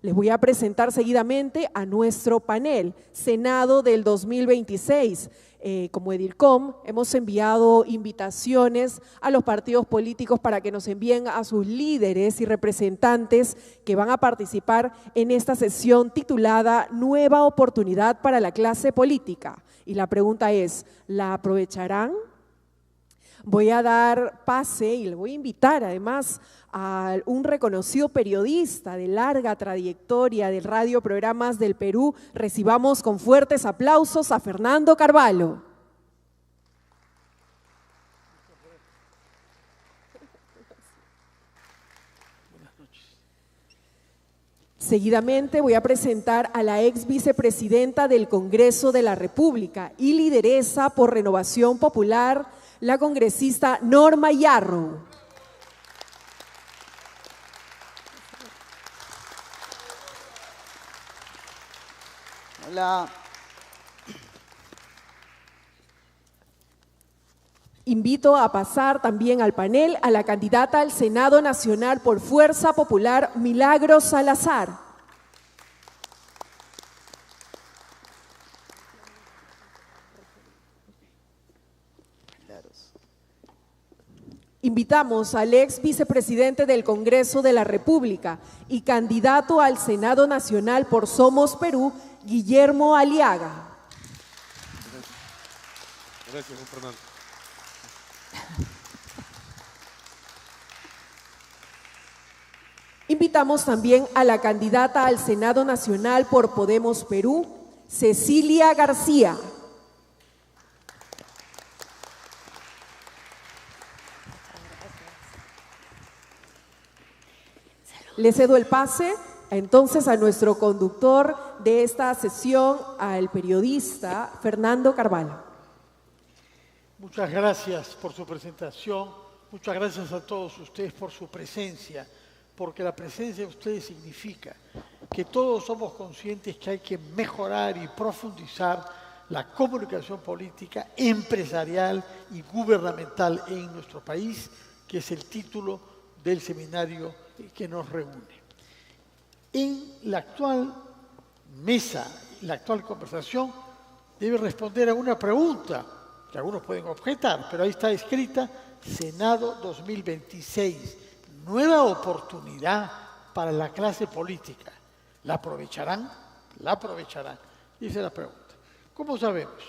Les voy a presentar seguidamente a nuestro panel, Senado del 2026. Como Edilcom hemos enviado invitaciones a los partidos políticos para que nos envíen a sus líderes y representantes que van a participar en esta sesión titulada Nueva oportunidad para la clase política. Y la pregunta es, ¿la aprovecharán? Voy a dar pase y le voy a invitar además a un reconocido periodista de larga trayectoria de radioprogramas del Perú. Recibamos con fuertes aplausos a Fernando Carvalho. Seguidamente voy a presentar a la ex vicepresidenta del Congreso de la República y lideresa por Renovación Popular, la congresista Norma Yarro. Hola. Invito a pasar también al panel a la candidata al Senado Nacional por Fuerza Popular, Milagros Salazar. Invitamos al ex vicepresidente del Congreso de la República y candidato al Senado Nacional por Somos Perú, Guillermo Aliaga. Gracias, Juan Fernando. Invitamos también a la candidata al Senado Nacional por Podemos Perú, Cecilia García. Le cedo el pase entonces a nuestro conductor de esta sesión, al periodista Fernando Carvalho. Muchas gracias por su presentación, muchas gracias a todos ustedes por su presencia, porque la presencia de ustedes significa que todos somos conscientes que hay que mejorar y profundizar la comunicación política, empresarial y gubernamental en nuestro país, que es el título del seminario que nos reúne. En la actual mesa, la actual conversación, debe responder a una pregunta que algunos pueden objetar, pero ahí está escrita: Senado 2026, nueva oportunidad para la clase política. ¿La aprovecharán? ¿La aprovecharán? Esa es la pregunta. ¿Cómo sabemos?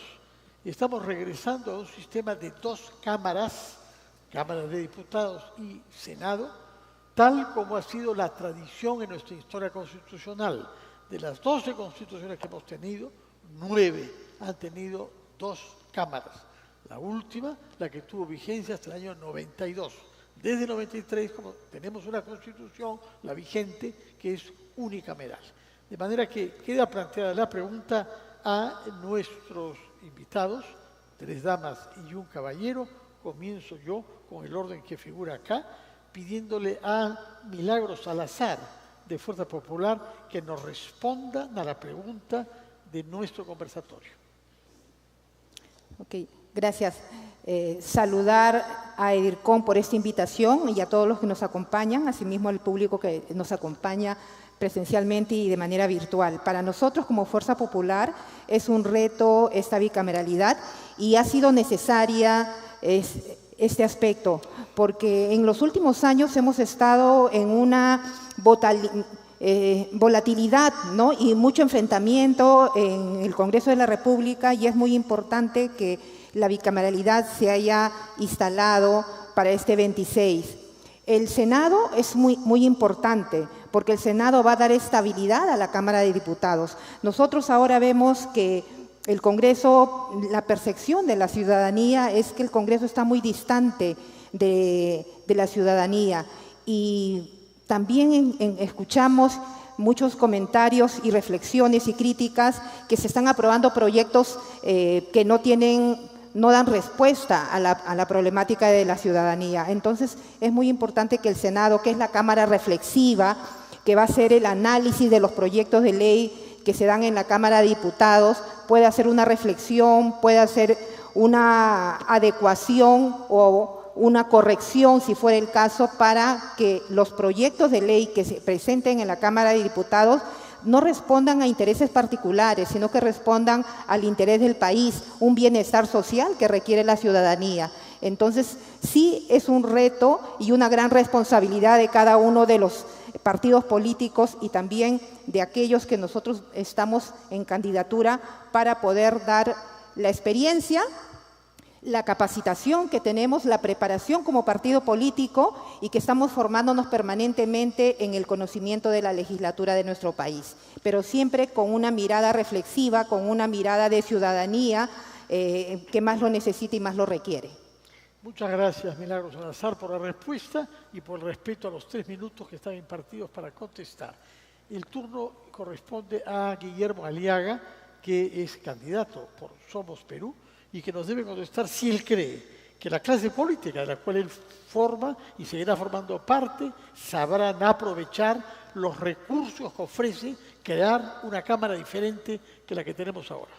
Estamos regresando a un sistema de dos cámaras, Cámara de Diputados y Senado, tal como ha sido la tradición en nuestra historia constitucional. De las 12 constituciones que hemos tenido, 9 han tenido dos cámaras. La última, la que tuvo vigencia hasta el año 92. Desde el 93, como tenemos una constitución, la vigente, que es unicameral. De manera que queda planteada la pregunta a nuestros invitados, 3 damas y un caballero. Comienzo yo con el orden que figura acá, pidiéndole a Milagros Salazar, de Fuerza Popular, que nos responda a la pregunta de nuestro conversatorio. Ok, gracias. Saludar a Edilcom por esta invitación y a todos los que nos acompañan, asimismo al público que nos acompaña presencialmente y de manera virtual. Para nosotros como Fuerza Popular es un reto esta bicameralidad y ha sido necesaria este aspecto, porque en los últimos años hemos estado en una volatilidad, ¿no? Y mucho enfrentamiento en el Congreso de la República, y es muy importante que la bicameralidad se haya instalado para este 26. El Senado es muy importante, porque el Senado va a dar estabilidad a la Cámara de Diputados. Nosotros ahora vemos que el Congreso, la percepción de la ciudadanía es que el Congreso está muy distante de la ciudadanía, y también escuchamos muchos comentarios y reflexiones y críticas que se están aprobando proyectos que no dan respuesta a la problemática de la ciudadanía. Entonces es muy importante que el Senado, que es la Cámara reflexiva, que va a hacer el análisis de los proyectos de ley que se dan en la Cámara de Diputados, pueda hacer una reflexión, pueda hacer una adecuación o una corrección, si fuera el caso, para que los proyectos de ley que se presenten en la Cámara de Diputados no respondan a intereses particulares, sino que respondan al interés del país, un bienestar social que requiere la ciudadanía. Entonces, sí es un reto y una gran responsabilidad de cada uno de los partidos políticos y también de aquellos que nosotros estamos en candidatura para poder dar la experiencia, la capacitación que tenemos, la preparación como partido político y que estamos formándonos permanentemente en el conocimiento de la legislatura de nuestro país, pero siempre con una mirada reflexiva, con una mirada de ciudadanía que más lo necesita y más lo requiere. Muchas gracias, Milagros Salazar, por la respuesta y por el respeto a los 3 minutos que están impartidos para contestar. El turno corresponde a Guillermo Aliaga, que es candidato por Somos Perú y que nos debe contestar si él cree que la clase política de la cual él forma y seguirá formando parte sabrán aprovechar los recursos que ofrece crear una Cámara diferente que la que tenemos ahora.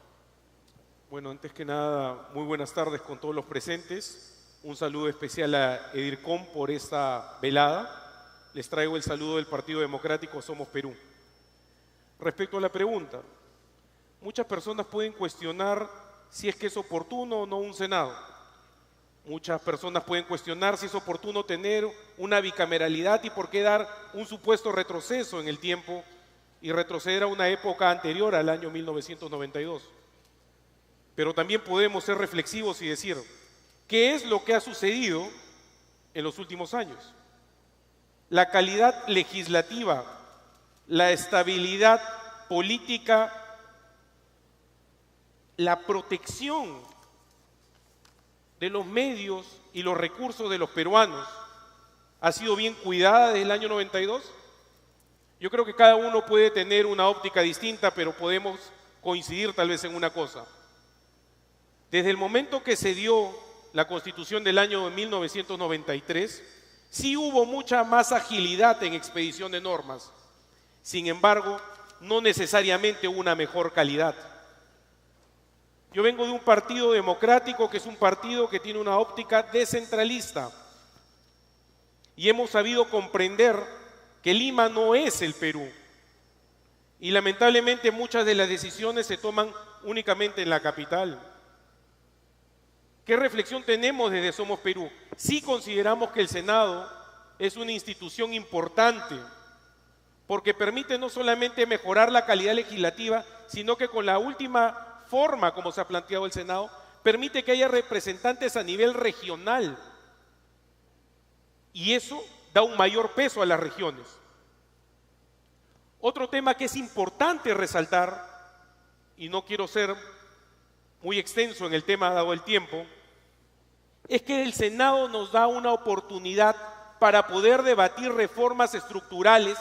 Bueno, antes que nada, muy buenas tardes con todos los presentes. Un saludo especial a EDIRCOM por esta velada. Les traigo el saludo del Partido Democrático Somos Perú. Respecto a la pregunta, muchas personas pueden cuestionar si es que es oportuno o no un Senado. Muchas personas pueden cuestionar si es oportuno tener una bicameralidad y por qué dar un supuesto retroceso en el tiempo y retroceder a una época anterior al año 1992. Pero también podemos ser reflexivos y decir, ¿qué es lo que ha sucedido en los últimos años? La calidad legislativa, la estabilidad política, la protección de los medios y los recursos de los peruanos ha sido bien cuidada desde el año 92. Yo creo que cada uno puede tener una óptica distinta, pero podemos coincidir tal vez en una cosa. Desde el momento que se dio la Constitución del año 1993, sí hubo mucha más agilidad en expedición de normas. Sin embargo, no necesariamente una mejor calidad. Yo vengo de un partido democrático que es un partido que tiene una óptica descentralista y hemos sabido comprender que Lima no es el Perú y lamentablemente muchas de las decisiones se toman únicamente en la capital. ¿Qué reflexión tenemos desde Somos Perú? Sí consideramos que el Senado es una institución importante porque permite no solamente mejorar la calidad legislativa, sino que con la última forma como se ha planteado el Senado, permite que haya representantes a nivel regional y eso da un mayor peso a las regiones. Otro tema que es importante resaltar, y no quiero ser muy extenso en el tema dado el tiempo, es que el Senado nos da una oportunidad para poder debatir reformas estructurales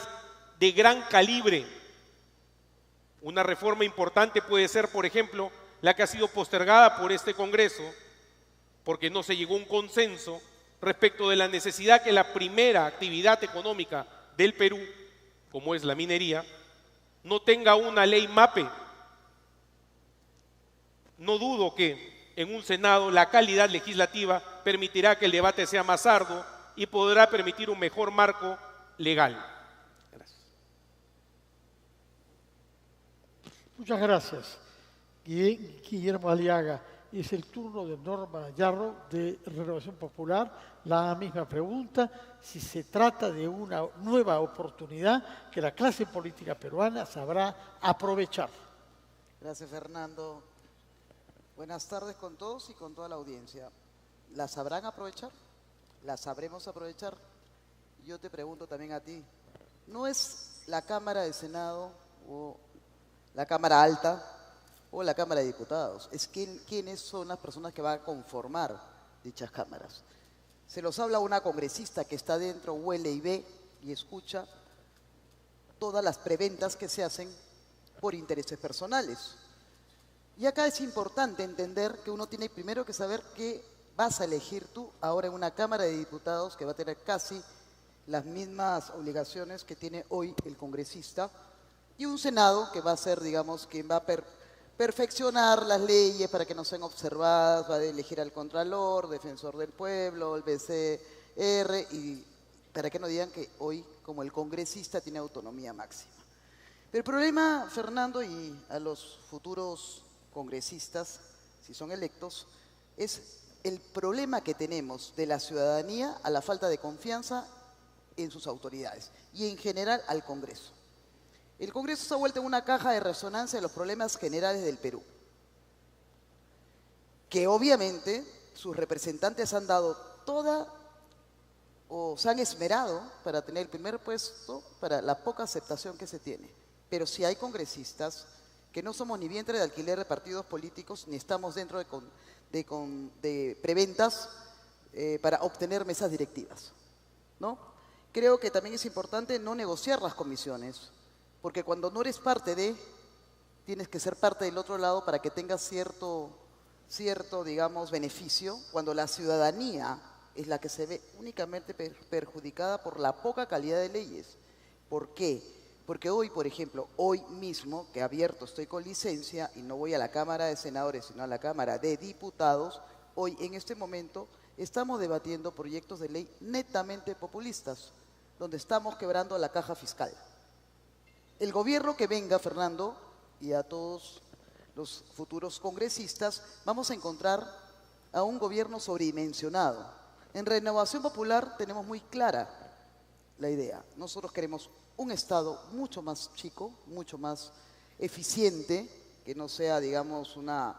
de gran calibre. Una reforma importante puede ser, por ejemplo, la que ha sido postergada por este Congreso, porque no se llegó a un consenso respecto de la necesidad que la primera actividad económica del Perú, como es la minería, no tenga una ley MAPE. No dudo que en un Senado la calidad legislativa permitirá que el debate sea más arduo y podrá permitir un mejor marco legal. Gracias. Muchas gracias, Guillermo Aliaga. Es el turno de Norma Yarro de Renovación Popular. La misma pregunta, si se trata de una nueva oportunidad que la clase política peruana sabrá aprovechar. Gracias, Fernando. Buenas tardes con todos y con toda la audiencia. ¿La sabrán aprovechar? ¿La sabremos aprovechar? Yo te pregunto también a ti, ¿no es la Cámara de Senado o la Cámara Alta o la Cámara de Diputados? Es quiénes son las personas que van a conformar dichas cámaras. Se los habla una congresista que está dentro, huele y ve y escucha todas las preventas que se hacen por intereses personales. Y acá es importante entender que uno tiene primero que saber qué vas a elegir tú ahora en una Cámara de Diputados que va a tener casi las mismas obligaciones que tiene hoy el congresista y un Senado que va a ser, digamos, quien va a perfeccionar las leyes para que no sean observadas, va a elegir al Contralor, Defensor del Pueblo, el BCR, y para que no digan que hoy, como el congresista, tiene autonomía máxima. Pero el problema, Fernando, y a los futuros congresistas, si son electos, es el problema que tenemos de la ciudadanía a la falta de confianza en sus autoridades y en general al Congreso. El Congreso se ha vuelto en una caja de resonancia de los problemas generales del Perú, que obviamente sus representantes han dado toda o se han esmerado para tener el primer puesto para la poca aceptación que se tiene. Pero si hay congresistas que no somos ni vientre de alquiler de partidos políticos, ni estamos dentro de preventas para obtener mesas directivas, ¿no? Creo que también es importante no negociar las comisiones, porque cuando no eres parte de, tienes que ser parte del otro lado para que tengas cierto, digamos, beneficio, cuando la ciudadanía es la que se ve únicamente perjudicada por la poca calidad de leyes. ¿Por qué? Porque hoy, por ejemplo, hoy mismo, que abierto estoy con licencia y no voy a la Cámara de Senadores, sino a la Cámara de Diputados, hoy en este momento estamos debatiendo proyectos de ley netamente populistas, donde estamos quebrando la caja fiscal. El gobierno que venga, Fernando, y a todos los futuros congresistas, vamos a encontrar a un gobierno sobredimensionado. En Renovación Popular tenemos muy clara la idea. Nosotros queremos un Estado mucho más chico, mucho más eficiente, que no sea, digamos, una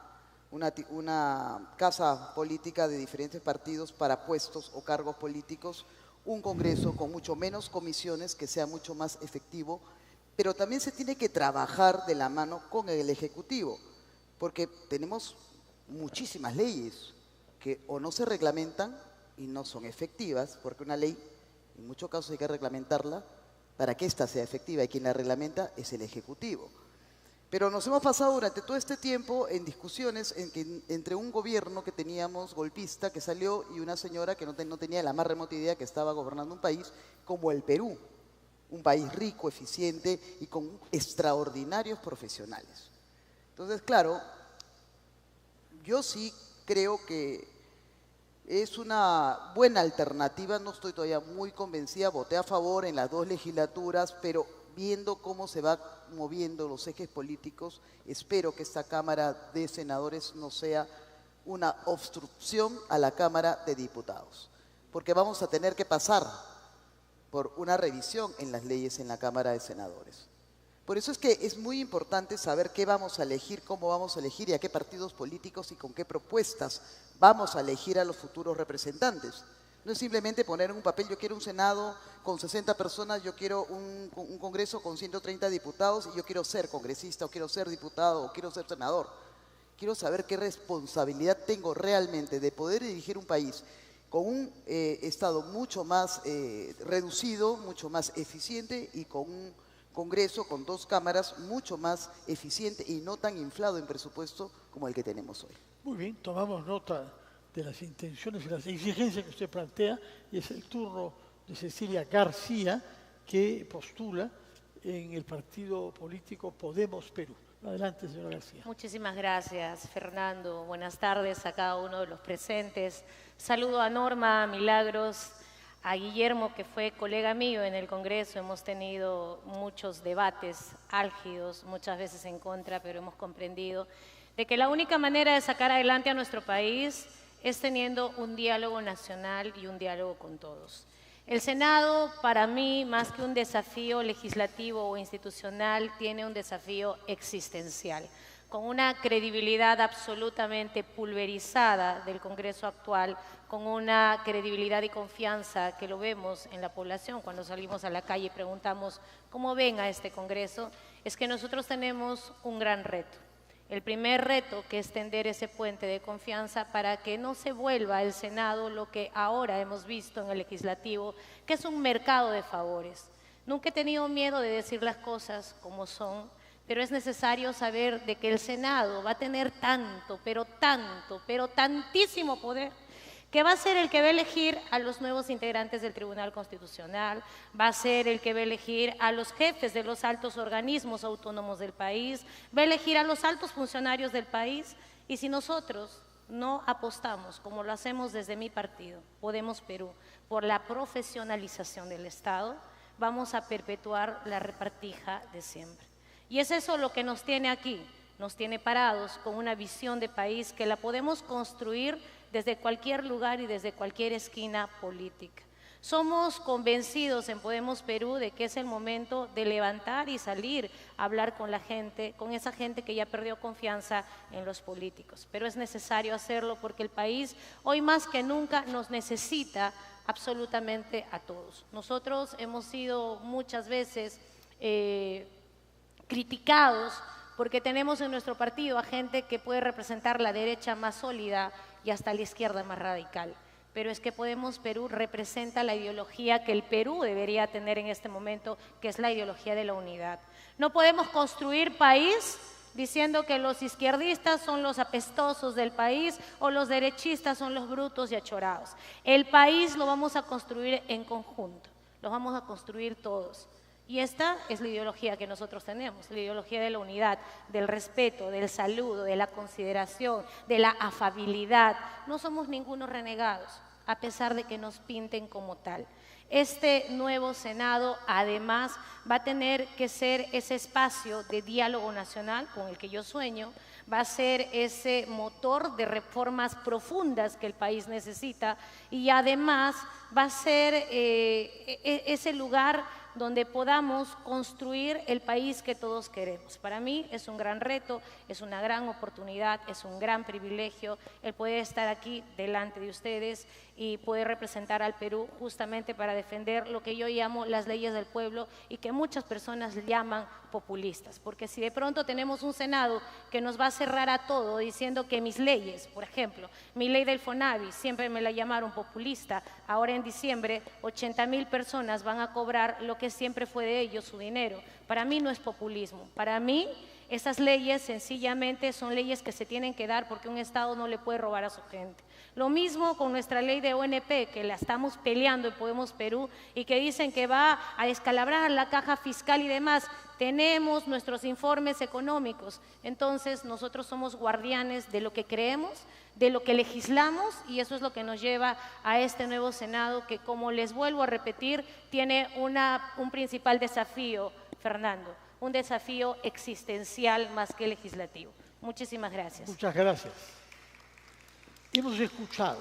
casa política de diferentes partidos para puestos o cargos políticos, un Congreso con mucho menos comisiones, que sea mucho más efectivo, pero también se tiene que trabajar de la mano con el Ejecutivo, porque tenemos muchísimas leyes que o no se reglamentan y no son efectivas, porque una ley, en muchos casos hay que reglamentarla para que ésta sea efectiva, y quien la reglamenta es el Ejecutivo. Pero nos hemos pasado durante todo este tiempo en discusiones entre un gobierno que teníamos golpista que salió y una señora que no tenía la más remota idea que estaba gobernando un país como el Perú, un país rico, eficiente y con extraordinarios profesionales. Entonces, claro, yo sí creo que es una buena alternativa, no estoy todavía muy convencida, voté a favor en las dos legislaturas, pero viendo cómo se va moviendo los ejes políticos, espero que esta Cámara de Senadores no sea una obstrucción a la Cámara de Diputados, porque vamos a tener que pasar por una revisión en las leyes en la Cámara de Senadores. Por eso es que es muy importante saber qué vamos a elegir, cómo vamos a elegir y a qué partidos políticos y con qué propuestas vamos a elegir a los futuros representantes. No es simplemente poner en un papel, yo quiero un Senado con 60 personas, yo quiero un Congreso con 130 diputados y yo quiero ser congresista, o quiero ser diputado, o quiero ser senador. Quiero saber qué responsabilidad tengo realmente de poder dirigir un país con un Estado mucho más reducido, mucho más eficiente y con un Congreso con dos cámaras mucho más eficiente y no tan inflado en presupuesto como el que tenemos hoy. Muy bien, tomamos nota de las intenciones y las exigencias que usted plantea, y es el turno de Cecilia García, que postula en el partido político Podemos Perú. Adelante, señora García. Muchísimas gracias, Fernando. Buenas tardes a cada uno de los presentes. Saludo a Norma, a Milagros, a Guillermo, que fue colega mío en el Congreso. Hemos tenido muchos debates álgidos, muchas veces en contra, pero hemos comprendido de que la única manera de sacar adelante a nuestro país es teniendo un diálogo nacional y un diálogo con todos. El Senado, para mí, más que un desafío legislativo o institucional, tiene un desafío existencial, con una credibilidad absolutamente pulverizada del Congreso actual, con una credibilidad y confianza que lo vemos en la población cuando salimos a la calle y preguntamos cómo ven a este Congreso, es que nosotros tenemos un gran reto. El primer reto, que es tender ese puente de confianza para que no se vuelva el Senado lo que ahora hemos visto en el Legislativo, que es un mercado de favores. Nunca he tenido miedo de decir las cosas como son, pero es necesario saber de que el Senado va a tener tanto, pero tantísimo poder, que va a ser el que va a elegir a los nuevos integrantes del Tribunal Constitucional, va a ser el que va a elegir a los jefes de los altos organismos autónomos del país, va a elegir a los altos funcionarios del país, y si nosotros no apostamos, como lo hacemos desde mi partido, Podemos Perú, por la profesionalización del Estado, vamos a perpetuar la repartija de siempre. Y es eso lo que nos tiene aquí, nos tiene parados con una visión de país que la podemos construir desde cualquier lugar y desde cualquier esquina política. Somos convencidos en Podemos Perú de que es el momento de levantar y salir a hablar con la gente, con esa gente que ya perdió confianza en los políticos. Pero es necesario hacerlo porque el país hoy más que nunca nos necesita absolutamente a todos. Nosotros hemos sido muchas veces criticados porque tenemos en nuestro partido a gente que puede representar la derecha más sólida y hasta la izquierda más radical. Pero es que Podemos Perú representa la ideología que el Perú debería tener en este momento, que es la ideología de la unidad. No podemos construir país diciendo que los izquierdistas son los apestosos del país o los derechistas son los brutos y achorados. El país lo vamos a construir en conjunto, lo vamos a construir todos. Y esta es la ideología que nosotros tenemos, la ideología de la unidad, del respeto, del saludo, de la consideración, de la afabilidad. No somos ningunos renegados, a pesar de que nos pinten como tal. Este nuevo Senado, además, va a tener que ser ese espacio de diálogo nacional con el que yo sueño, va a ser ese motor de reformas profundas que el país necesita y además va a ser ese lugar donde podamos construir el país que todos queremos. Para mí es un gran reto, es una gran oportunidad, es un gran privilegio el poder estar aquí delante de ustedes y poder representar al Perú justamente para defender lo que yo llamo las leyes del pueblo y que muchas personas llaman populistas. Porque si de pronto tenemos un Senado que nos va a cerrar a todo diciendo que mis leyes, por ejemplo, mi ley del FONAVI, siempre me la llamaron populista, ahora en diciembre 80.000 personas van a cobrar lo que siempre fue de ellos, su dinero. Para mí no es populismo, para mí esas leyes sencillamente son leyes que se tienen que dar porque un Estado no le puede robar a su gente. Lo mismo con nuestra ley de ONP, que la estamos peleando en Podemos Perú y que dicen que va a descalabrar la caja fiscal y demás. Tenemos nuestros informes económicos, entonces nosotros somos guardianes de lo que creemos, de lo que legislamos y eso es lo que nos lleva a este nuevo Senado que, como les vuelvo a repetir, tiene un principal desafío, Fernando, un desafío existencial más que legislativo. Muchísimas gracias. Muchas gracias. Hemos escuchado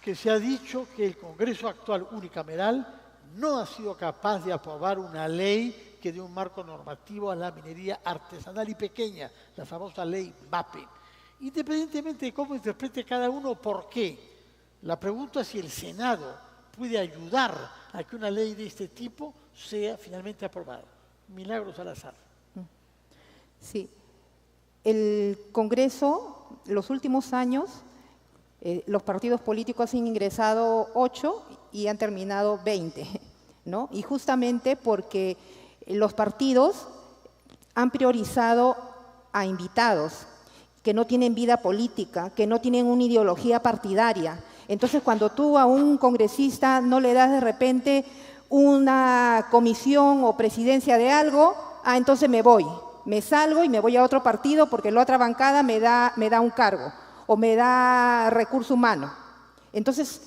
que se ha dicho que el Congreso actual unicameral no ha sido capaz de aprobar una ley que dé un marco normativo a la minería artesanal y pequeña, la famosa ley MAPE. Independientemente de cómo interprete cada uno por qué, la pregunta es si el Senado puede ayudar a que una ley de este tipo sea finalmente aprobada. Milagros Salazar. Sí. El Congreso, los últimos años, los partidos políticos han ingresado 8 y han terminado 20, ¿no? Y justamente porque los partidos han priorizado a invitados que no tienen vida política, que no tienen una ideología partidaria. Entonces, cuando tú a un congresista no le das de repente una comisión o presidencia de algo, entonces me voy, me salgo y me voy a otro partido porque la otra bancada me da un cargo o me da recurso humano. Entonces,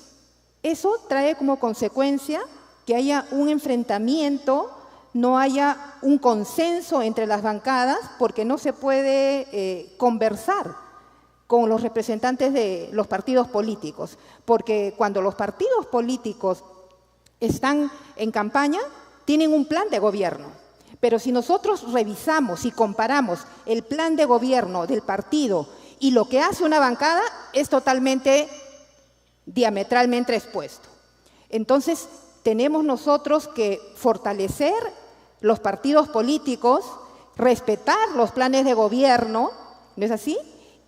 eso trae como consecuencia que haya un enfrentamiento, no haya un consenso entre las bancadas, porque no se puede conversar con los representantes de los partidos políticos, porque cuando los partidos políticos están en campaña, tienen un plan de gobierno. Pero si nosotros revisamos y comparamos el plan de gobierno del partido y lo que hace una bancada, es totalmente diametralmente expuesto. Entonces, tenemos nosotros que fortalecer los partidos políticos, respetar los planes de gobierno, ¿no es así?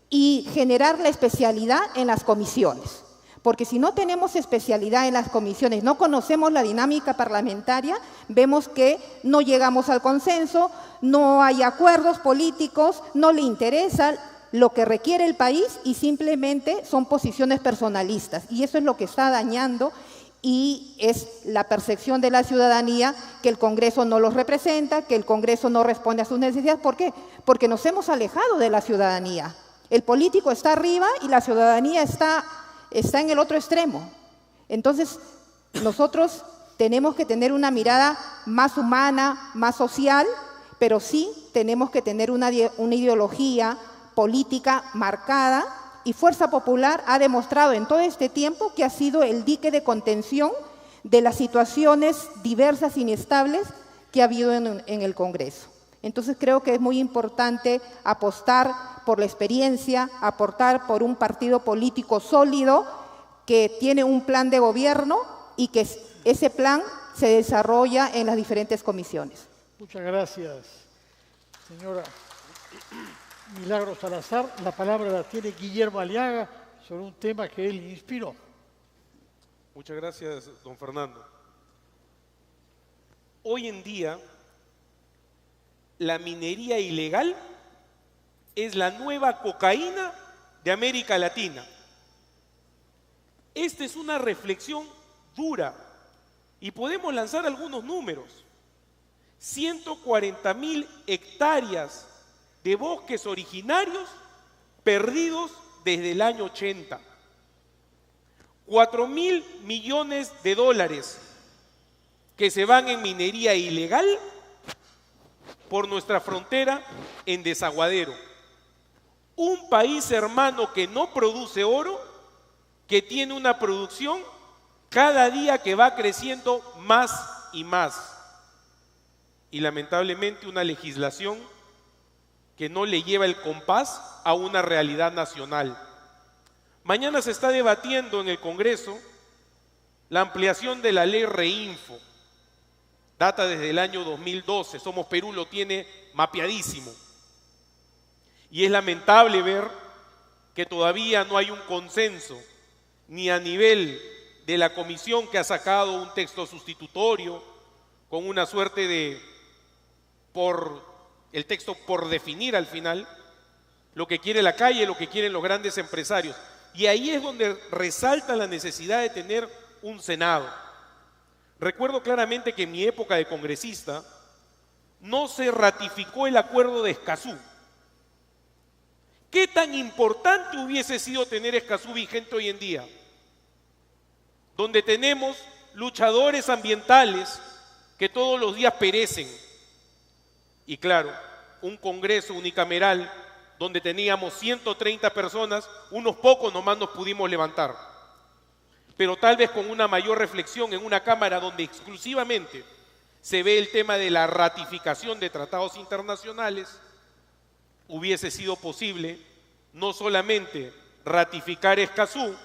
Y generar la especialidad en las comisiones. Porque si no tenemos especialidad en las comisiones, no conocemos la dinámica parlamentaria, vemos que no llegamos al consenso, no hay acuerdos políticos, no le interesa lo que requiere el país y simplemente son posiciones personalistas. Y eso es lo que está dañando y es la percepción de la ciudadanía que el Congreso no los representa, que el Congreso no responde a sus necesidades. ¿Por qué? Porque nos hemos alejado de la ciudadanía. El político está arriba y la ciudadanía está en el otro extremo. Entonces, nosotros tenemos que tener una mirada más humana, más social, pero sí tenemos que tener una ideología política marcada, y Fuerza Popular ha demostrado en todo este tiempo que ha sido el dique de contención de las situaciones diversas, inestables que ha habido en el Congreso. Entonces creo que es muy importante apostar por la experiencia, aportar por un partido político sólido que tiene un plan de gobierno y que ese plan se desarrolla en las diferentes comisiones. Muchas gracias, señora Milagros Salazar. La palabra la tiene Guillermo Aliaga sobre un tema que él inspiró. Muchas gracias, don Fernando. Hoy en día, la minería ilegal es la nueva cocaína de América Latina. Esta es una reflexión dura y podemos lanzar algunos números. 140.000 hectáreas de bosques originarios perdidos desde el año 80. 4.000 millones de dólares que se van en minería ilegal por nuestra frontera en Desaguadero. Un país hermano que no produce oro, que tiene una producción cada día que va creciendo más y más. Y lamentablemente una legislación que no le lleva el compás a una realidad nacional. Mañana se está debatiendo en el Congreso la ampliación de la ley Reinfo. Data desde el año 2012, Somos Perú lo tiene mapeadísimo. Y es lamentable ver que todavía no hay un consenso, ni a nivel de la comisión que ha sacado un texto sustitutorio, con una suerte de, el texto por definir al final, lo que quiere la calle, lo que quieren los grandes empresarios. Y ahí es donde resalta la necesidad de tener un Senado. Recuerdo claramente que en mi época de congresista no se ratificó el acuerdo de Escazú. ¿Qué tan importante hubiese sido tener Escazú vigente hoy en día? Donde tenemos luchadores ambientales que todos los días perecen. Y claro, un Congreso unicameral donde teníamos 130 personas, unos pocos nomás nos pudimos levantar. Pero tal vez con una mayor reflexión en una Cámara donde exclusivamente se ve el tema de la ratificación de tratados internacionales, hubiese sido posible no solamente ratificar Escazú,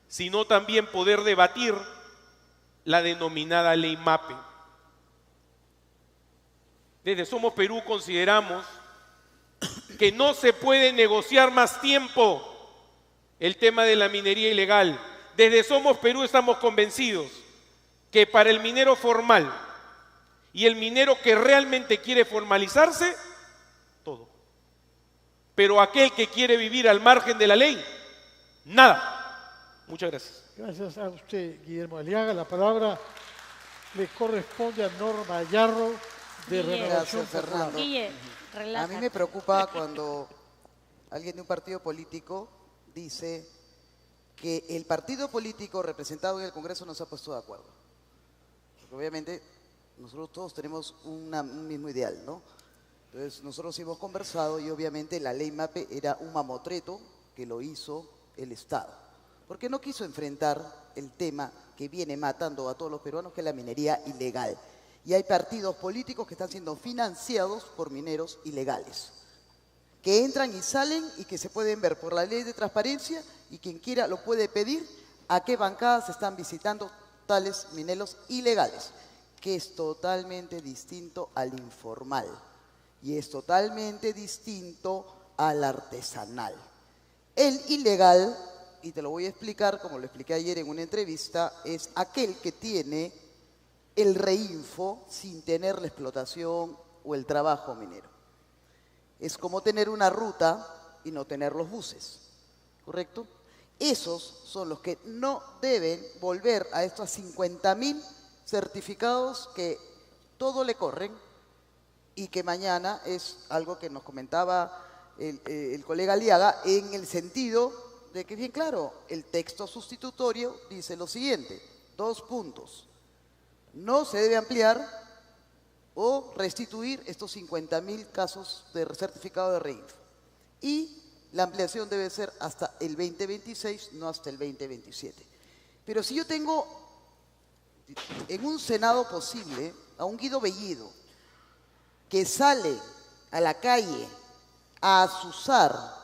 sino también poder debatir la denominada Ley MAPE. Desde Somos Perú consideramos que no se puede negociar más tiempo el tema de la minería ilegal. Desde Somos Perú estamos convencidos que para el minero formal y el minero que realmente quiere formalizarse, todo. Pero aquel que quiere vivir al margen de la ley, nada. Muchas gracias. Gracias a usted, Guillermo Aliaga. La palabra le corresponde a Norma Ayarro, de Renovación Popular. Guille, a mí me preocupa cuando alguien de un partido político dice que el partido político representado en el Congreso no se ha puesto de acuerdo. Porque obviamente nosotros todos tenemos un mismo ideal, ¿no? Entonces nosotros hemos conversado y obviamente la ley MAPE era un mamotreto que lo hizo el Estado. Porque no quiso enfrentar el tema que viene matando a todos los peruanos, que es la minería ilegal. Y hay partidos políticos que están siendo financiados por mineros ilegales, que entran y salen y que se pueden ver por la ley de transparencia, y quien quiera lo puede pedir a qué bancadas están visitando tales mineros ilegales, que es totalmente distinto al informal y es totalmente distinto al artesanal. El ilegal, y te lo voy a explicar como lo expliqué ayer en una entrevista, es aquel que tiene el reinfo sin tener la explotación o el trabajo minero. Es como tener una ruta y no tener los buses, ¿correcto? Esos son los que no deben volver a estos 50.000 certificados que todo le corren y que mañana es algo que nos comentaba el colega Aliaga, en el sentido de que, bien claro, el texto sustitutorio dice lo siguiente, 2 puntos. No se debe ampliar o restituir estos 50.000 casos de certificado de reinfo. Y la ampliación debe ser hasta el 2026, no hasta el 2027. Pero si yo tengo en un Senado posible a un Guido Bellido que sale a la calle a azuzar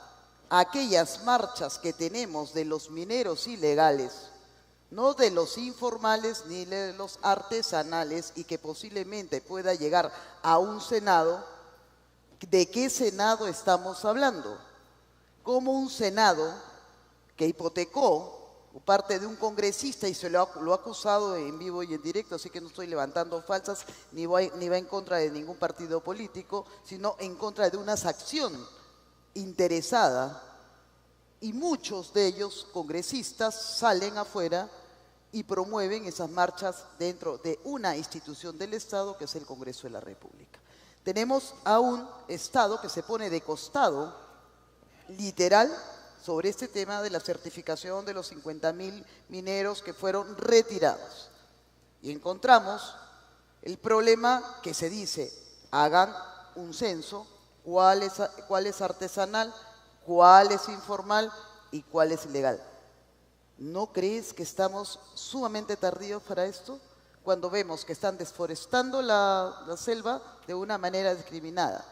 aquellas marchas que tenemos de los mineros ilegales, no de los informales ni de los artesanales, y que posiblemente pueda llegar a un Senado, ¿de qué Senado estamos hablando? Como un Senado que hipotecó parte de un congresista y se lo ha acusado en vivo y en directo, así que no estoy levantando falsas ni va en contra de ningún partido político, sino en contra de una acción interesada, y muchos de ellos, congresistas, salen afuera y promueven esas marchas dentro de una institución del Estado que es el Congreso de la República. Tenemos a un Estado que se pone de costado, literal, sobre este tema de la certificación de los 50.000 mineros que fueron retirados. Y encontramos el problema que se dice, hagan un censo, cuál es artesanal, cuál es informal y cuál es ilegal. ¿No crees que estamos sumamente tardíos para esto? Cuando vemos que están desforestando la selva de una manera discriminada.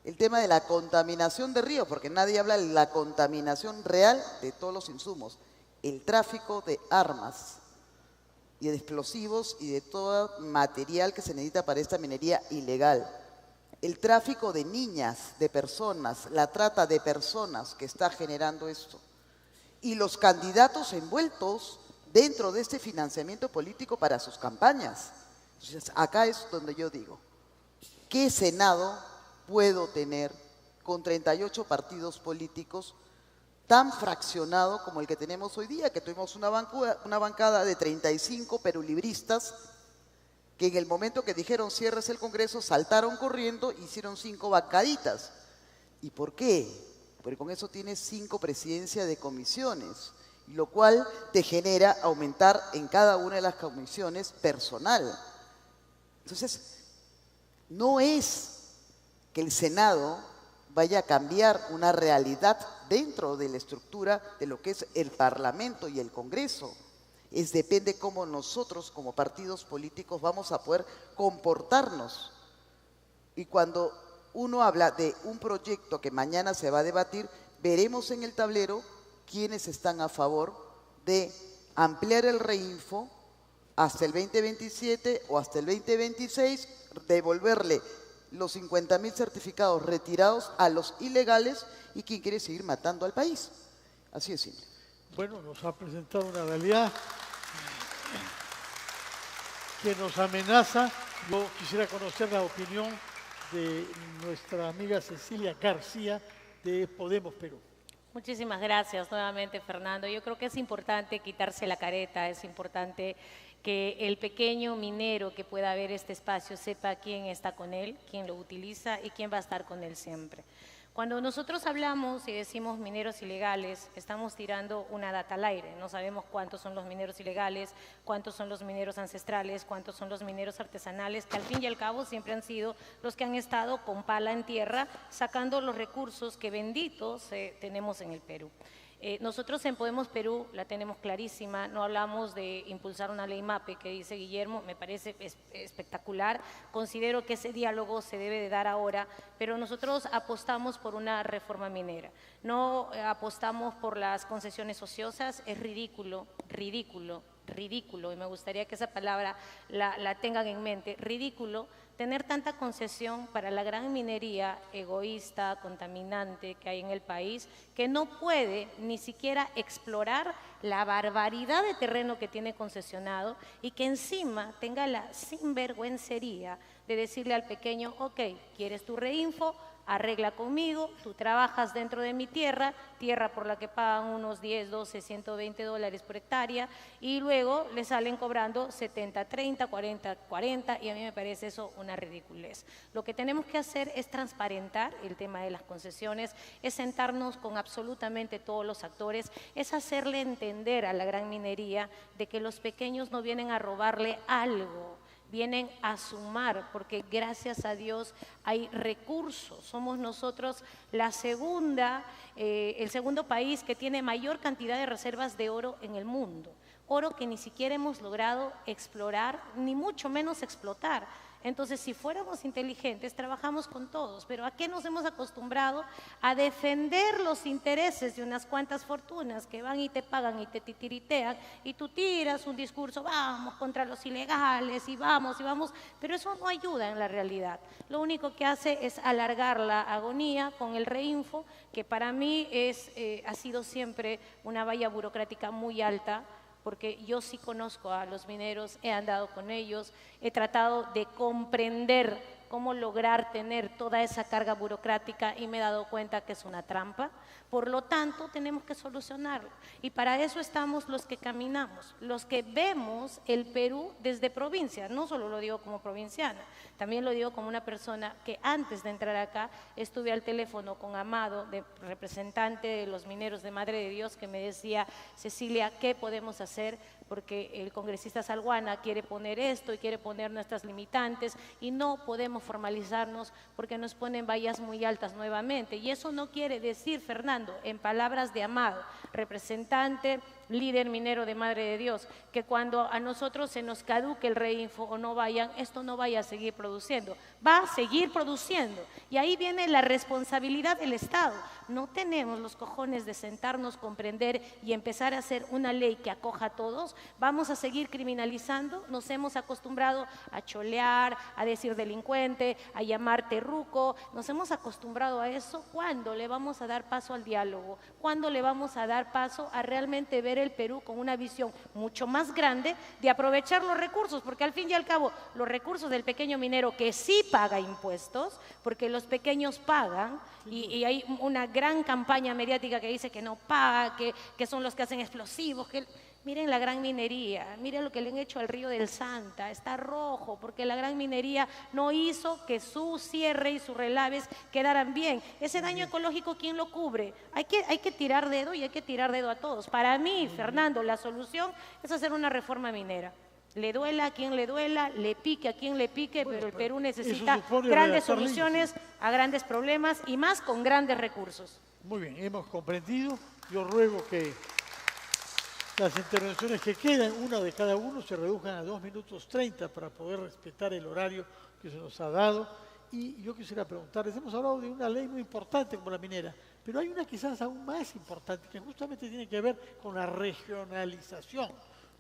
El tema de la contaminación de ríos, porque nadie habla de la contaminación real de todos los insumos. El tráfico de armas y de explosivos y de todo material que se necesita para esta minería ilegal. El tráfico de niñas, de personas, la trata de personas que está generando esto. Y los candidatos envueltos dentro de este financiamiento político para sus campañas. Entonces, acá es donde yo digo, ¿qué Senado puedo tener con 38 partidos políticos tan fraccionado como el que tenemos hoy día? Que tuvimos una bancada de 35 perulibristas que en el momento que dijeron cierres el Congreso saltaron corriendo e hicieron 5 bancaditas. ¿Y por qué? Porque con eso tienes 5 presidencias de comisiones, lo cual te genera aumentar en cada una de las comisiones personal. Entonces, no es que el Senado vaya a cambiar una realidad dentro de la estructura de lo que es el Parlamento y el Congreso. Depende cómo nosotros como partidos políticos vamos a poder comportarnos. Y cuando uno habla de un proyecto que mañana se va a debatir, veremos en el tablero quiénes están a favor de ampliar el reinfo hasta el 2027 o hasta el 2026, devolverle los 50.000 certificados retirados a los ilegales y quien quiere seguir matando al país. Así es simple. Bueno, nos ha presentado una realidad que nos amenaza. Yo quisiera conocer la opinión de nuestra amiga Cecilia García de Podemos Perú. Muchísimas gracias nuevamente, Fernando. Yo creo que es importante quitarse la careta, es importante que el pequeño minero que pueda ver este espacio sepa quién está con él, quién lo utiliza y quién va a estar con él siempre. Cuando nosotros hablamos y decimos mineros ilegales, estamos tirando una data al aire. No sabemos cuántos son los mineros ilegales, cuántos son los mineros ancestrales, cuántos son los mineros artesanales, que al fin y al cabo siempre han sido los que han estado con pala en tierra sacando los recursos que benditos tenemos en el Perú. Nosotros en Podemos Perú la tenemos clarísima, no hablamos de impulsar una ley MAPE que dice Guillermo, me parece espectacular, considero que ese diálogo se debe de dar ahora, pero nosotros apostamos por una reforma minera, no apostamos por las concesiones ociosas, es ridículo, y me gustaría que esa palabra la tengan en mente, ridículo tener tanta concesión para la gran minería egoísta, contaminante que hay en el país, que no puede ni siquiera explorar la barbaridad de terreno que tiene concesionado y que encima tenga la sinvergüencería de decirle al pequeño, ok, ¿quieres tu reinfo? Arregla conmigo, tú trabajas dentro de mi tierra, tierra por la que pagan unos 10, 12, 120 dólares por hectárea, y luego le salen cobrando 70, 30, 40, 40, y a mí me parece eso una ridiculez. Lo que tenemos que hacer es transparentar el tema de las concesiones, es sentarnos con absolutamente todos los actores, es hacerle entender a la gran minería de que los pequeños no vienen a robarle algo, vienen a sumar, porque gracias a Dios hay recursos. Somos nosotros el segundo país que tiene mayor cantidad de reservas de oro en el mundo. Oro que ni siquiera hemos logrado explorar, ni mucho menos explotar. Entonces, si fuéramos inteligentes, trabajamos con todos, pero ¿a qué nos hemos acostumbrado? A defender los intereses de unas cuantas fortunas que van y te pagan y te titiritean y tú tiras un discurso, vamos contra los ilegales y vamos, pero eso no ayuda en la realidad. Lo único que hace es alargar la agonía con el reinfo, que para mí ha sido siempre una valla burocrática muy alta, porque yo sí conozco a los mineros, he andado con ellos, he tratado de comprender cómo lograr tener toda esa carga burocrática y me he dado cuenta que es una trampa. Por lo tanto, tenemos que solucionarlo. Y para eso estamos los que caminamos, los que vemos el Perú desde provincia. No solo lo digo como provinciana, también lo digo como una persona que antes de entrar acá estuve al teléfono con Amado, representante de los mineros de Madre de Dios, que me decía, Cecilia, ¿qué podemos hacer? Porque el congresista Salguana quiere poner esto y quiere poner nuestras limitantes y no podemos formalizarnos porque nos ponen vallas muy altas nuevamente. Y eso no quiere decir, Fernando, en palabras de Amado, representante, líder minero de Madre de Dios, que cuando a nosotros se nos caduque el reinfo o no vayan, esto no vaya a seguir produciendo, va a seguir produciendo. Y ahí viene la responsabilidad del Estado. No tenemos los cojones de sentarnos, comprender y empezar a hacer una ley que acoja a todos. Vamos a seguir criminalizando. Nos hemos acostumbrado a cholear, a decir delincuente, a llamar terruco. Nos hemos acostumbrado a eso. ¿Cuándo le vamos a dar paso al diálogo? ¿Cuándo le vamos a dar paso a realmente ver el Perú con una visión mucho más grande de aprovechar los recursos? Porque al fin y al cabo, los recursos del pequeño minero que sí paga impuestos, porque los pequeños pagan, y hay una gran campaña mediática que dice que no paga, que son los que hacen explosivos, miren la gran minería, miren lo que le han hecho al río del Santa, está rojo, porque la gran minería no hizo que su cierre y sus relaves quedaran bien. Ese daño ecológico, ¿quién lo cubre? Hay que tirar dedo y hay que tirar dedo a todos. Para mí, Fernando, la solución es hacer una reforma minera. Le duela a quien le duela, le pique a quien le pique, pero el Perú necesita grandes soluciones a grandes problemas y más con grandes recursos. Muy bien, hemos comprendido. Yo ruego que las intervenciones que quedan, una de cada uno, se reduzcan a 2 minutos 30 para poder respetar el horario que se nos ha dado. Y yo quisiera preguntarles, hemos hablado de una ley muy importante como la minera, pero hay una quizás aún más importante que justamente tiene que ver con la regionalización.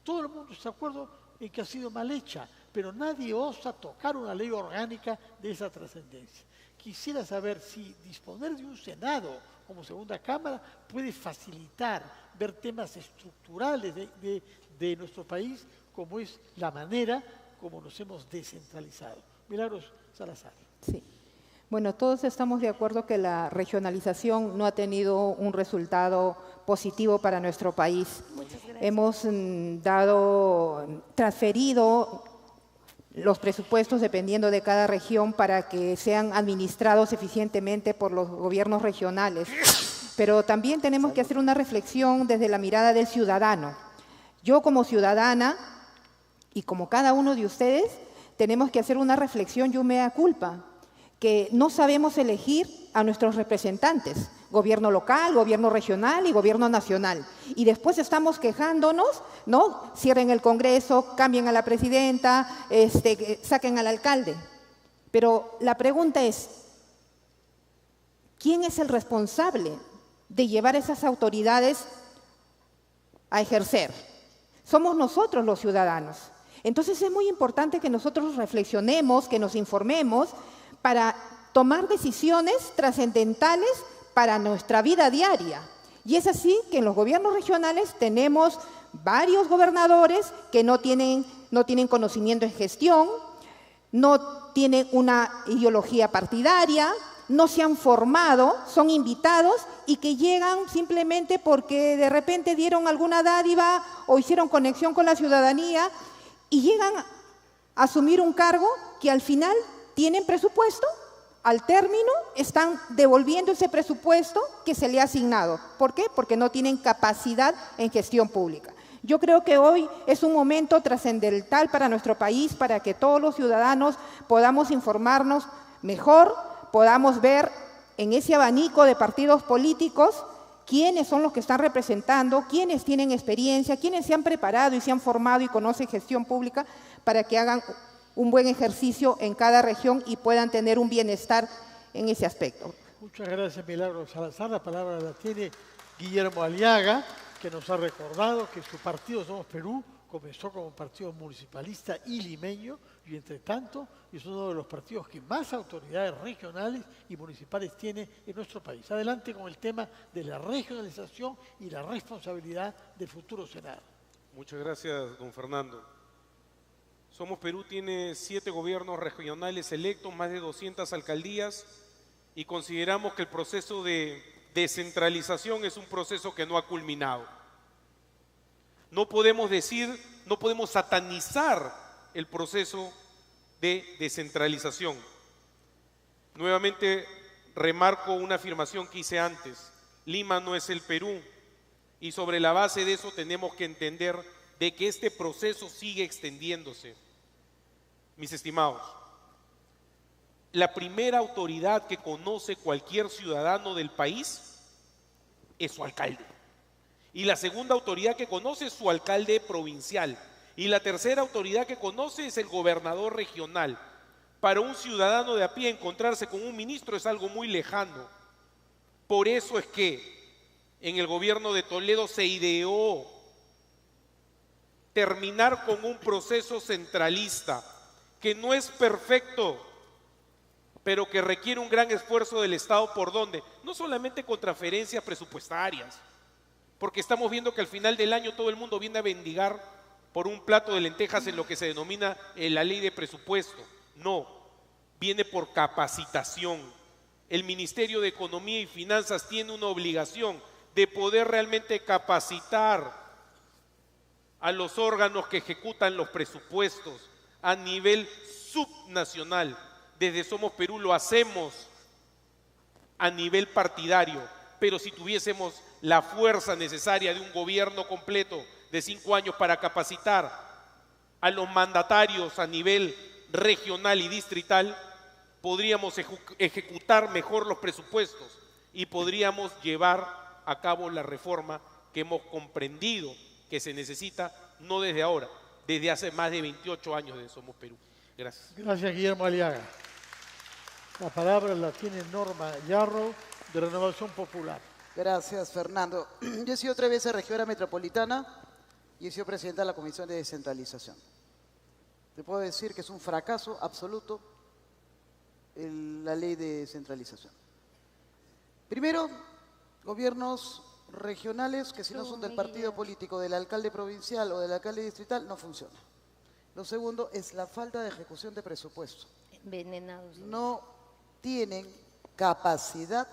Todo el mundo está de acuerdo en que ha sido mal hecha, pero nadie osa tocar una ley orgánica de esa trascendencia. Quisiera saber si disponer de un Senado como segunda Cámara puede facilitar ver temas estructurales de nuestro país, como es la manera como nos hemos descentralizado. Milagros Salazar. Sí. Bueno, todos estamos de acuerdo que la regionalización no ha tenido un resultado positivo para nuestro país. Muchas gracias. Hemos transferido los presupuestos dependiendo de cada región para que sean administrados eficientemente por los gobiernos regionales. Pero también tenemos que hacer una reflexión desde la mirada del ciudadano. Yo como ciudadana y como cada uno de ustedes tenemos que hacer una reflexión y un mea culpa, que no sabemos elegir a nuestros representantes, gobierno local, gobierno regional y gobierno nacional. Y después estamos quejándonos, ¿no? Cierren el Congreso, cambien a la presidenta, saquen al alcalde. Pero la pregunta es, ¿quién es el responsable de llevar esas autoridades a ejercer? Somos nosotros los ciudadanos. Entonces es muy importante que nosotros reflexionemos, que nos informemos para tomar decisiones trascendentales para nuestra vida diaria. Y es así que en los gobiernos regionales tenemos varios gobernadores que no tienen conocimiento en gestión, no tienen una ideología partidaria, no se han formado, son invitados y que llegan simplemente porque de repente dieron alguna dádiva o hicieron conexión con la ciudadanía y llegan a asumir un cargo que al final tienen presupuesto, al término están devolviendo ese presupuesto que se le ha asignado. ¿Por qué? Porque no tienen capacidad en gestión pública. Yo creo que hoy es un momento trascendental para nuestro país, para que todos los ciudadanos podamos informarnos mejor, podamos ver en ese abanico de partidos políticos quiénes son los que están representando, quiénes tienen experiencia, quiénes se han preparado y se han formado y conocen gestión pública para que hagan un buen ejercicio en cada región y puedan tener un bienestar en ese aspecto. Muchas gracias, Milagros Salazar. La palabra la tiene Guillermo Aliaga, que nos ha recordado que su partido Somos Perú comenzó como partido municipalista y limeño y, entre tanto, es uno de los partidos que más autoridades regionales y municipales tiene en nuestro país. Adelante con el tema de la regionalización y la responsabilidad del futuro Senado. Muchas gracias, don Fernando. Somos Perú tiene 7 gobiernos regionales electos, más de 200 alcaldías, y consideramos que el proceso de descentralización es un proceso que no ha culminado. No podemos satanizar el proceso de descentralización. Nuevamente remarco una afirmación que hice antes: Lima no es el Perú, y sobre la base de eso tenemos que entender de que este proceso sigue extendiéndose. Mis estimados, la primera autoridad que conoce cualquier ciudadano del país es su alcalde. Y la segunda autoridad que conoce es su alcalde provincial. Y la tercera autoridad que conoce es el gobernador regional. Para un ciudadano de a pie encontrarse con un ministro es algo muy lejano. Por eso es que en el gobierno de Toledo se ideó terminar con un proceso centralista que no es perfecto, pero que requiere un gran esfuerzo del Estado. ¿Por dónde? No solamente con transferencias presupuestarias, porque estamos viendo que al final del año todo el mundo viene a mendigar por un plato de lentejas en lo que se denomina la ley de presupuesto. No, viene por capacitación. El Ministerio de Economía y Finanzas tiene una obligación de poder realmente capacitar a los órganos que ejecutan los presupuestos a nivel subnacional. Desde Somos Perú lo hacemos a nivel partidario, pero si tuviésemos la fuerza necesaria de un gobierno completo de 5 años para capacitar a los mandatarios a nivel regional y distrital, podríamos ejecutar mejor los presupuestos y podríamos llevar a cabo la reforma que hemos comprendido que se necesita, no desde ahora, desde hace más de 28 años de Somos Perú. Gracias. Gracias, Guillermo Aliaga. La palabra la tiene Norma Yarro, de Renovación Popular. Gracias, Fernando. Yo he sido 3 veces regidora metropolitana y he sido presidenta de la Comisión de Descentralización. Te puedo decir que es un fracaso absoluto la ley de descentralización. Primero, gobiernos regionales que si no son del partido político del alcalde provincial o del alcalde distrital no funciona. Lo segundo es la falta de ejecución de presupuesto. Envenenados. No tienen capacidad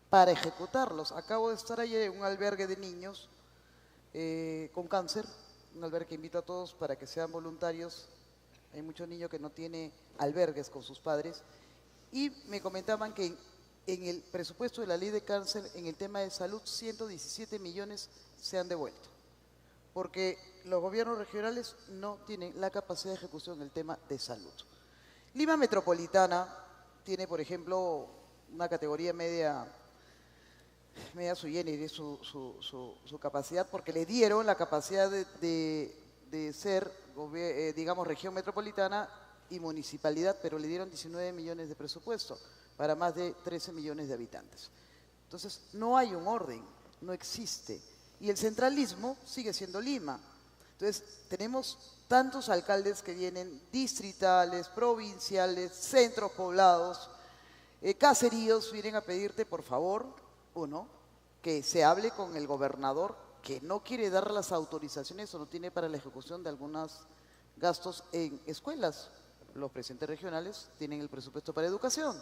para ejecutarlos. Acabo de estar ayer en un albergue de niños con cáncer, un albergue que invito a todos para que sean voluntarios. Hay muchos niños que no tienen albergues con sus padres y me comentaban que en el presupuesto de la ley de cáncer, en el tema de salud, 117 millones se han devuelto, porque los gobiernos regionales no tienen la capacidad de ejecución en el tema de salud. Lima Metropolitana tiene, por ejemplo, una categoría media sui generis, su capacidad, porque le dieron la capacidad de ser, digamos, región metropolitana y municipalidad, pero le dieron 19 millones de presupuesto para más de 13 millones de habitantes. Entonces, no hay un orden, no existe. Y el centralismo sigue siendo Lima. Entonces, tenemos tantos alcaldes que vienen distritales, provinciales, centros poblados, caseríos, vienen a pedirte, por favor, uno, que se hable con el gobernador, que no quiere dar las autorizaciones o no tiene para la ejecución de algunos gastos en escuelas. Los presidentes regionales tienen el presupuesto para educación,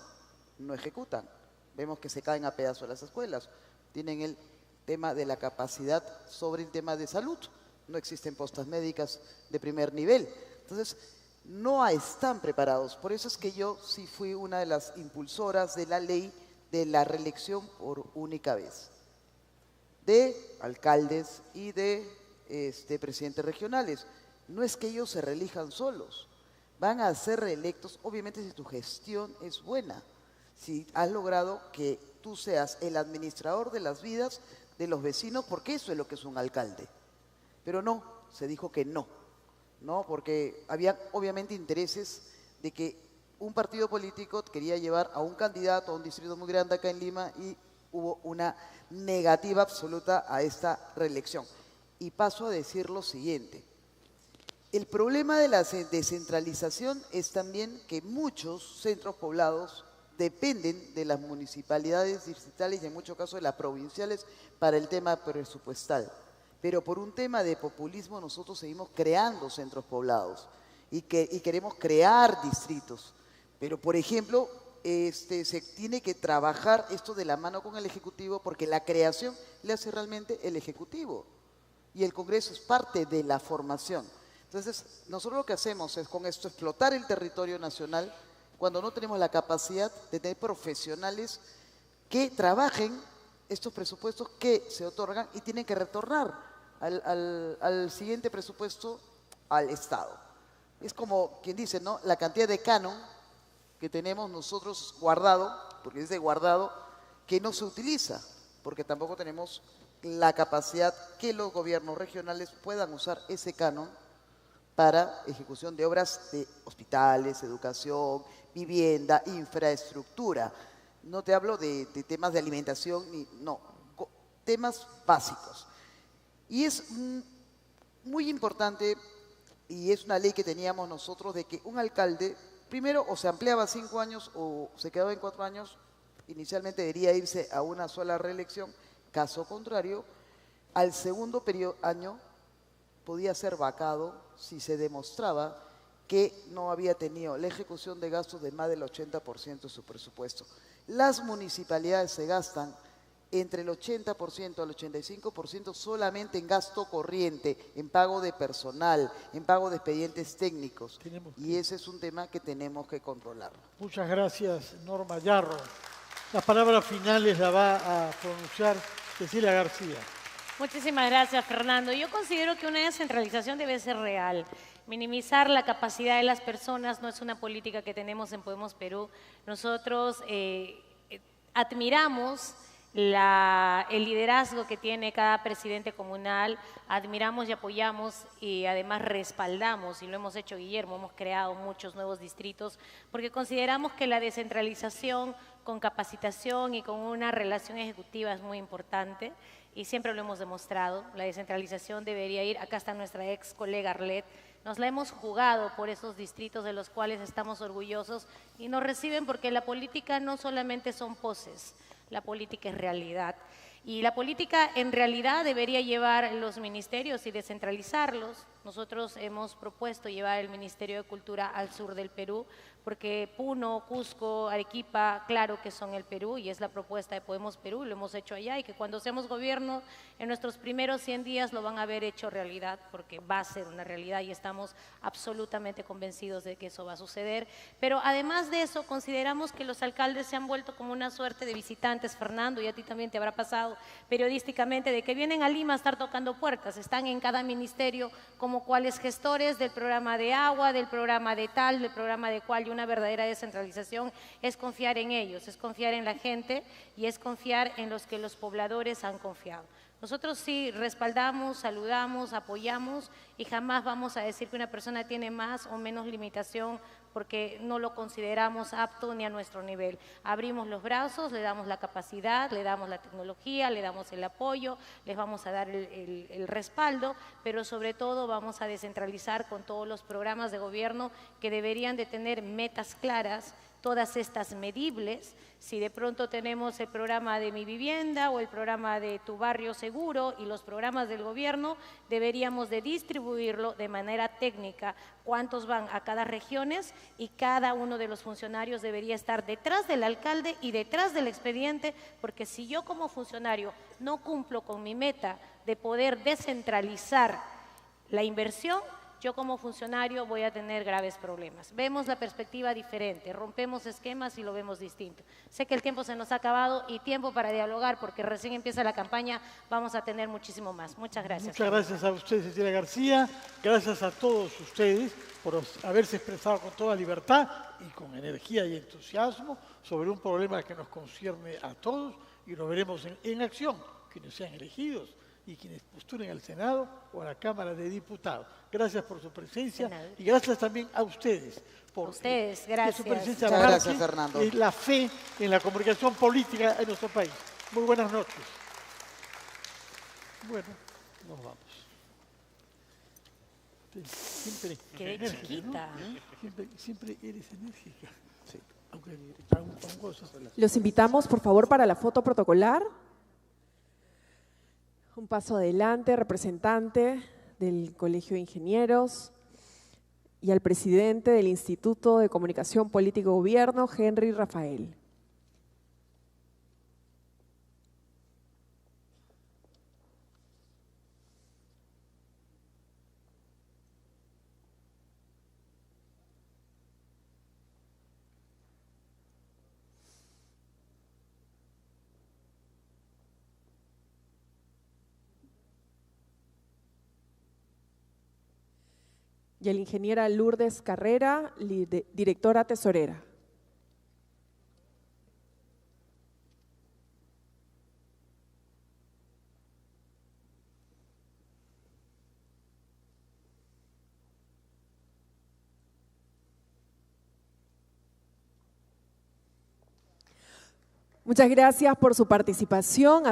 no ejecutan. Vemos que se caen a pedazos las escuelas. Tienen el tema de la capacidad sobre el tema de salud. No existen postas médicas de primer nivel. Entonces, no están preparados. Por eso es que yo sí fui una de las impulsoras de la ley de la reelección por única vez de alcaldes y de presidentes regionales. No es que ellos se reelijan solos, van a ser reelectos, obviamente si tu gestión es buena, si has logrado que tú seas el administrador de las vidas de los vecinos, porque eso es lo que es un alcalde. Pero no, se dijo que no, porque había obviamente intereses de que un partido político quería llevar a un candidato a un distrito muy grande acá en Lima y hubo una negativa absoluta a esta reelección. Y paso a decir lo siguiente. El problema de la descentralización es también que muchos centros poblados dependen de las municipalidades distritales y en muchos casos de las provinciales para el tema presupuestal. Pero por un tema de populismo nosotros seguimos creando centros poblados y queremos crear distritos. Pero, por ejemplo, se tiene que trabajar esto de la mano con el Ejecutivo porque la creación le hace realmente el Ejecutivo y el Congreso es parte de la formación. Entonces, nosotros lo que hacemos es con esto explotar el territorio nacional cuando no tenemos la capacidad de tener profesionales que trabajen estos presupuestos que se otorgan y tienen que retornar al siguiente presupuesto al Estado. Es como quien dice, ¿no? La cantidad de canon que tenemos nosotros guardado, porque dice guardado, que no se utiliza, porque tampoco tenemos la capacidad que los gobiernos regionales puedan usar ese canon para ejecución de obras de hospitales, educación, vivienda, infraestructura. No te hablo de temas de alimentación, no, temas básicos. Y es muy importante, y es una ley que teníamos nosotros, de que un alcalde, primero, o se ampliaba 5 años o se quedaba en 4 años, inicialmente debería irse a una sola reelección, caso contrario, al segundo año podía ser vacado si se demostraba que no había tenido la ejecución de gastos de más del 80% de su presupuesto. Las municipalidades se gastan entre el 80% al 85% solamente en gasto corriente, en pago de personal, en pago de expedientes técnicos. Y ese es un tema que tenemos que controlar. Muchas gracias, Norma Yarro. Las palabras finales la va a pronunciar Cecilia García. Muchísimas gracias, Fernando. Yo considero que una descentralización debe ser real. Minimizar la capacidad de las personas no es una política que tenemos en Podemos Perú. Nosotros admiramos el liderazgo que tiene cada presidente comunal, admiramos y apoyamos y además respaldamos, y lo hemos hecho Guillermo, hemos creado muchos nuevos distritos, porque consideramos que la descentralización con capacitación y con una relación ejecutiva es muy importante y siempre lo hemos demostrado. La descentralización debería ir, acá está nuestra ex colega Arlet, nos la hemos jugado por esos distritos de los cuales estamos orgullosos y nos reciben porque la política no solamente son poses, la política es realidad. Y la política en realidad debería llevar los ministerios y descentralizarlos. Nosotros hemos propuesto llevar el Ministerio de Cultura al sur del Perú, porque Puno, Cusco, Arequipa, claro que son el Perú y es la propuesta de Podemos Perú, lo hemos hecho allá y que cuando seamos gobierno en nuestros primeros 100 días lo van a haber hecho realidad, porque va a ser una realidad y estamos absolutamente convencidos de que eso va a suceder. Pero además de eso, consideramos que los alcaldes se han vuelto como una suerte de visitantes, Fernando, y a ti también te habrá pasado periodísticamente, de que vienen a Lima a estar tocando puertas, están en cada ministerio como cuales gestores del programa de agua, del programa de tal, del programa de cual, y una verdadera descentralización es confiar en ellos, es confiar en la gente y es confiar en los que los pobladores han confiado. Nosotros sí respaldamos, saludamos, apoyamos y jamás vamos a decir que una persona tiene más o menos limitación porque no lo consideramos apto ni a nuestro nivel. Abrimos los brazos, le damos la capacidad, le damos la tecnología, le damos el apoyo, les vamos a dar el respaldo, pero sobre todo vamos a descentralizar con todos los programas de gobierno que deberían de tener metas claras, todas estas medibles. Si de pronto tenemos el programa de Mi Vivienda o el programa de Tu Barrio Seguro y los programas del gobierno, deberíamos de distribuirlo de manera técnica, cuántos van a cada regiones, y cada uno de los funcionarios debería estar detrás del alcalde y detrás del expediente, porque si yo como funcionario no cumplo con mi meta de poder descentralizar la inversión, yo como funcionario voy a tener graves problemas. Vemos la perspectiva diferente, rompemos esquemas y lo vemos distinto. Sé que el tiempo se nos ha acabado y tiempo para dialogar, porque recién empieza la campaña, vamos a tener muchísimo más. Muchas gracias. Muchas gracias a usted, Cecilia García. Gracias a todos ustedes por haberse expresado con toda libertad y con energía y entusiasmo sobre un problema que nos concierne a todos, y lo veremos en acción, quienes sean elegidos y quienes postulen al Senado o a la Cámara de Diputados. Gracias por su presencia, Senado. Y gracias también a ustedes por gracias. Que su presencia muchas gracias, Fernando. La fe en la comunicación política en nuestro país. Muy buenas noches. Bueno, nos vamos. Siempre qué enérgica, chiquita, ¿no? Siempre eres enérgica. Sí. Aunque cosas. Los invitamos, por favor, para la foto protocolar. Un paso adelante, representante del Colegio de Ingenieros, y al presidente del Instituto de Comunicación Política y Gobierno, Henry Rafael. Y a la ingeniera Lourdes Carrera, directora tesorera. Muchas gracias por su participación.